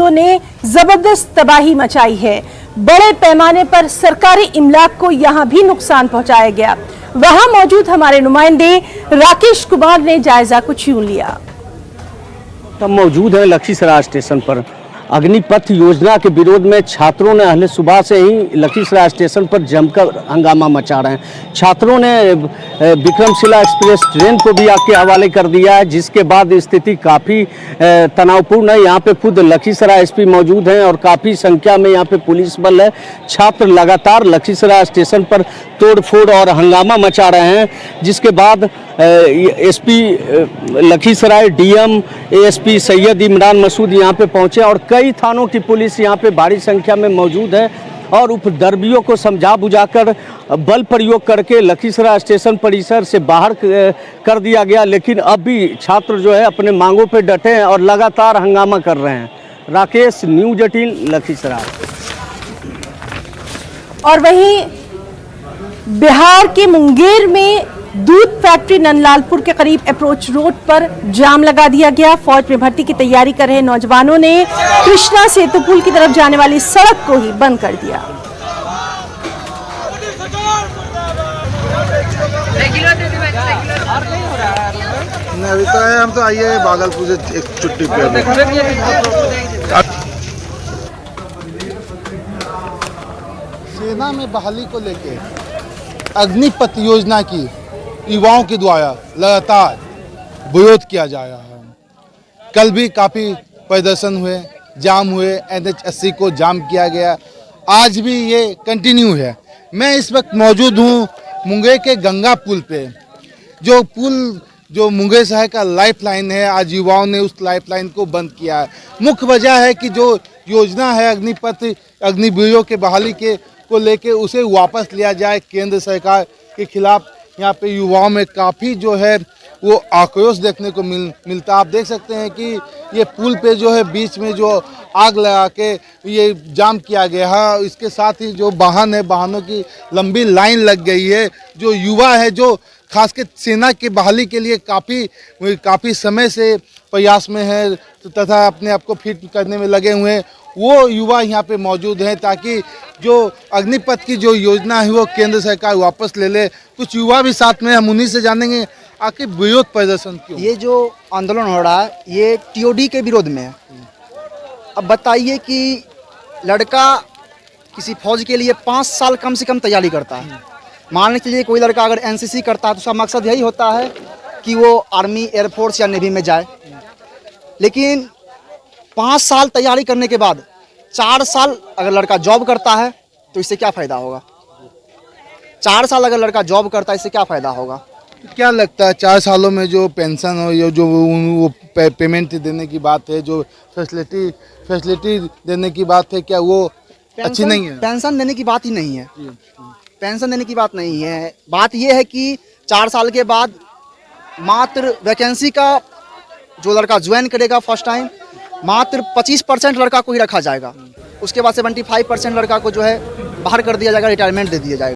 बूंदों ने जबरदस्त तबाही मचाई है। बड़े पैमाने पर सरकारी इमलाक को यहां भी नुकसान पहुंचाया गया। वहां मौजूद हमारे नुमाइंदे राकेश कुमार ने जायजा कुछ यूं लिया। हम मौजूद हैं लखीसराय स्टेशन पर। अग्निपथ योजना के विरोध में छात्रों ने अहले सुबह से ही लखीसराय स्टेशन पर जमकर हंगामा मचा रहे हैं। छात्रों ने विक्रमशिला एक्सप्रेस ट्रेन को भी आग के हवाले कर दिया है, जिसके बाद स्थिति काफ़ी तनावपूर्ण है। यहाँ पे खुद लखीसराय एसपी मौजूद हैं और काफ़ी संख्या में यहाँ पे पुलिस बल है। छात्र लगातार लखीसराय स्टेशन पर तोड़फोड़ और हंगामा मचा रहे हैं, जिसके बाद SP Lakhisarai, DM, ASP Syed Imran Masood यहाँ पे पहुँचे और कई थानों की पुलिस यहाँ पे भारी संख्या में मौजूद है और उपद्रवियों को समझा बुझाकर बल प्रयोग करके लखीसराय स्टेशन परिसर से बाहर कर दिया गया। लेकिन अब भी छात्र जो है अपने मांगों पे डटे हैं और लगातार हंगामा कर रहे हैं। राकेश, न्यूज़ 18 लखीसराय। और वहीं बिहार के मुंगेर में दूध फैक्ट्री नंदलालपुर के करीब अप्रोच रोड पर जाम लगा दिया गया। फौज में भर्ती की तैयारी कर रहे नौजवानों ने कृष्णा सेतु पुल की तरफ जाने वाली सड़क को ही बंद कर दिया। अभी तो है, हम तो आइए भागलपुर से एक छुट्टी पे। सेना में बहाली को लेके अग्निपथ योजना की युवाओं के द्वारा लगातार विरोध किया जा रहा है। कल भी काफ़ी प्रदर्शन हुए, जाम हुए, NH80 को जाम किया गया। आज भी ये कंटिन्यू है। मैं इस वक्त मौजूद हूँ मुंगेर के गंगा पुल पे। जो पुल जो मुंगेर शहर का लाइफलाइन है, आज युवाओं ने उस लाइफलाइन को बंद किया है। मुख्य वजह है कि जो योजना है अग्निपथ, अग्निवीरों के बहाली के को लेके उसे वापस लिया जाए। केंद्र सरकार के खिलाफ यहाँ पे युवाओं में काफ़ी जो है वो आक्रोश देखने को मिलता। आप देख सकते हैं कि ये पुल पे जो है बीच में जो आग लगा के ये जाम किया गया है। इसके साथ ही जो वाहन है, वाहनों की लंबी लाइन लग गई है। जो युवा है, जो खासकर सेना की बहाली के लिए काफ़ी समय से प्रयास में है तथा अपने आप को फिट करने में लगे हुए हैं, वो युवा यहाँ पे मौजूद हैं ताकि जो अग्निपथ की जो योजना है वो केंद्र सरकार वापस ले ले। कुछ युवा भी साथ में, हम उन्हीं से जानेंगे आखिर विरोध प्रदर्शन क्यों। ये जो आंदोलन हो रहा है ये TOD के विरोध में है। अब बताइए कि लड़का किसी फौज के लिए 5 साल कम से कम तैयारी करता है। मान के लिए कोई लड़का अगर NCC करता है तो उसका मकसद यही होता है कि वो आर्मी, एयरफोर्स या नेवी में जाए। लेकिन 5 साल तैयारी करने के बाद 4 साल अगर लड़का जॉब करता है तो इससे क्या फ़ायदा होगा? 4 साल अगर लड़का जॉब करता है इससे क्या फ़ायदा होगा? क्या लगता है 4 सालों में जो पेंशन हो या जो वो पेमेंट देने की बात है, जो फैसिलिटी देने की बात है, क्या वो अच्छी नहीं है? पेंशन देने की बात ही नहीं है। पेंशन देने की बात नहीं है। बात यह है कि 4 साल के बाद मात्र वैकेंसी का जो लड़का ज्वाइन करेगा फर्स्ट टाइम, मात्र 25% लड़का को ही रखा जाएगा। उसके बाद 75% लड़का को जो है बाहर कर दिया जाएगा, रिटायरमेंट दे दिया जाएगा।